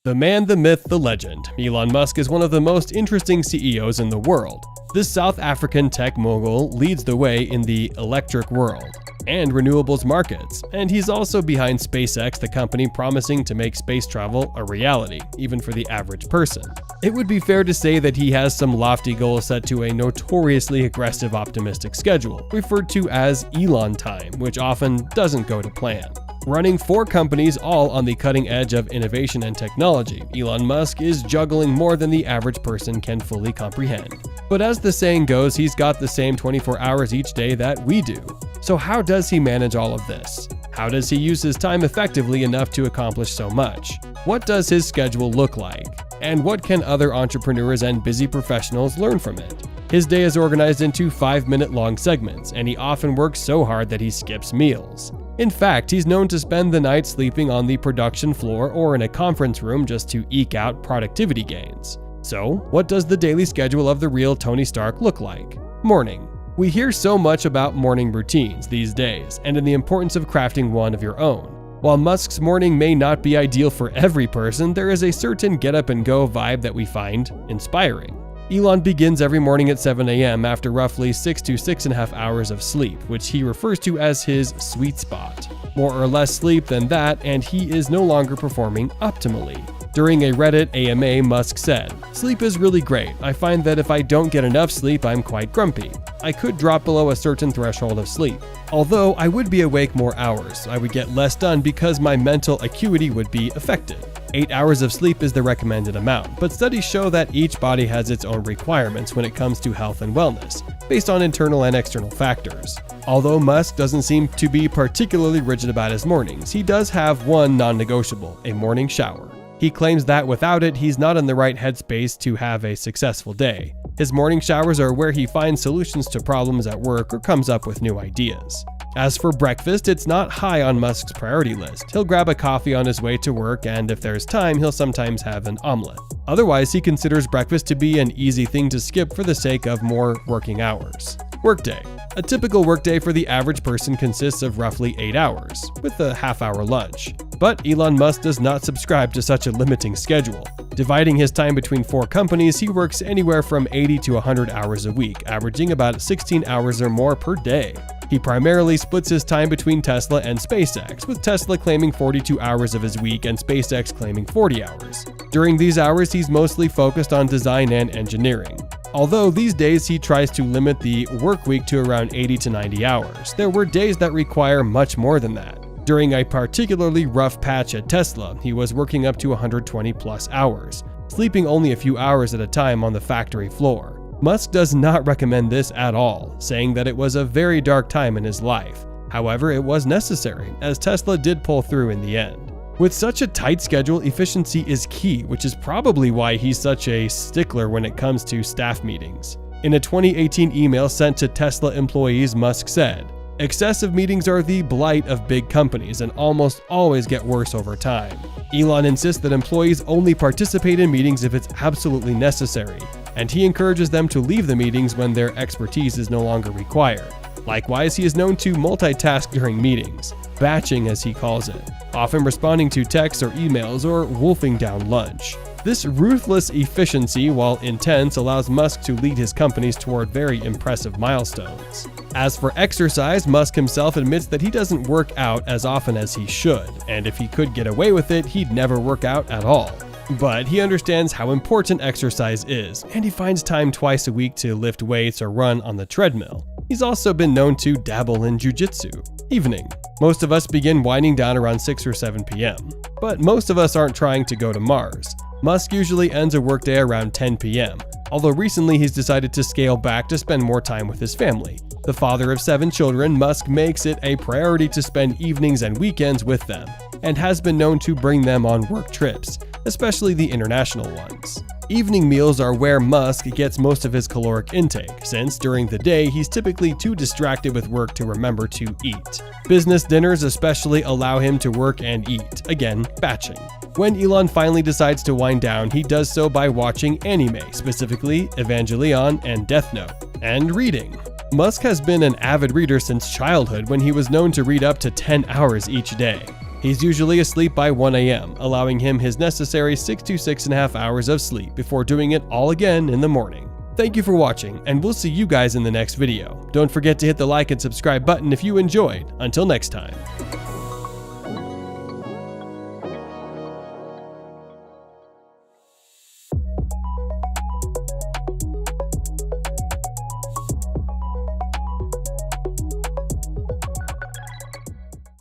The man, the myth, the legend. Elon Musk is one of the most interesting CEOs in the world. This South African tech mogul leads the way in the electric world and renewables markets, and he's also behind SpaceX, the company promising to make space travel a reality, even for the average person. It would be fair to say that he has some lofty goals set to a notoriously aggressive optimistic schedule, referred to as Elon time, which often doesn't go to plan. Running 4 companies all on the cutting edge of innovation and technology, Elon Musk is juggling more than the average person can fully comprehend. But as the saying goes, he's got the same 24 hours each day that we do. So how does he manage all of this? How does he use his time effectively enough to accomplish so much? What does his schedule look like? And what can other entrepreneurs and busy professionals learn from it? His day is organized into 5-minute long segments, and he often works so hard that he skips meals. In fact, he's known to spend the night sleeping on the production floor or in a conference room just to eke out productivity gains. So, what does the daily schedule of the real Tony Stark look like? Morning. We hear so much about morning routines these days, and in the importance of crafting one of your own. While Musk's morning may not be ideal for every person, there is a certain get-up-and-go vibe that we find inspiring. Elon begins every morning at 7 a.m. after roughly 6 to 6.5 hours of sleep, which he refers to as his sweet spot. More or less sleep than that, and he is no longer performing optimally. During a Reddit AMA, Musk said, "Sleep is really great. I find that if I don't get enough sleep, I'm quite grumpy. I could drop below a certain threshold of sleep. Although I would be awake more hours, I would get less done because my mental acuity would be affected. 8 hours of sleep is the recommended amount, but studies show that each body has its own requirements when it comes to health and wellness, based on internal and external factors." Although Musk doesn't seem to be particularly rigid about his mornings, he does have one non-negotiable: a morning shower. He claims that without it, he's not in the right headspace to have a successful day. His morning showers are where he finds solutions to problems at work or comes up with new ideas. As for breakfast, it's not high on Musk's priority list. He'll grab a coffee on his way to work, and if there's time, he'll sometimes have an omelet. Otherwise, he considers breakfast to be an easy thing to skip for the sake of more working hours. Workday. A typical workday for the average person consists of roughly 8 hours, with a half-hour lunch. But Elon Musk does not subscribe to such a limiting schedule. Dividing his time between 4 companies, he works anywhere from 80 to 100 hours a week, averaging about 16 hours or more per day. He primarily splits his time between Tesla and SpaceX, with Tesla claiming 42 hours of his week and SpaceX claiming 40 hours. During these hours, he's mostly focused on design and engineering. Although these days he tries to limit the work week to around 80 to 90 hours, there were days that require much more than that. During a particularly rough patch at Tesla, he was working up to 120 plus hours, sleeping only a few hours at a time on the factory floor. Musk does not recommend this at all, saying that it was a very dark time in his life. However, it was necessary, as Tesla did pull through in the end. With such a tight schedule, efficiency is key, which is probably why he's such a stickler when it comes to staff meetings. In a 2018 email sent to Tesla employees, Musk said, "Excessive meetings are the blight of big companies and almost always get worse over time." Elon insists that employees only participate in meetings if it's absolutely necessary, and he encourages them to leave the meetings when their expertise is no longer required. Likewise, he is known to multitask during meetings, batching as he calls it, often responding to texts or emails or wolfing down lunch. This ruthless efficiency, while intense, allows Musk to lead his companies toward very impressive milestones. As for exercise, Musk himself admits that he doesn't work out as often as he should, and if he could get away with it, he'd never work out at all. But he understands how important exercise is, and he finds time twice a week to lift weights or run on the treadmill. He's also been known to dabble in jiu-jitsu. Evening. Most of us begin winding down around 6 or 7 p.m. But most of us aren't trying to go to Mars. Musk usually ends a workday around 10 p.m., although recently he's decided to scale back to spend more time with his family. The father of 7 children, Musk makes it a priority to spend evenings and weekends with them, and has been known to bring them on work trips, especially the international ones. Evening meals are where Musk gets most of his caloric intake, since during the day he's typically too distracted with work to remember to eat. Business dinners especially allow him to work and eat, again, batching. When Elon finally decides to wind down, he does so by watching anime, specifically Evangelion and Death Note, and reading. Musk has been an avid reader since childhood when he was known to read up to 10 hours each day. He's usually asleep by 1 a.m., allowing him his necessary 6 to 6.5 hours of sleep before doing it all again in the morning. Thank you for watching, and we'll see you guys in the next video. Don't forget to hit the like and subscribe button if you enjoyed. Until next time.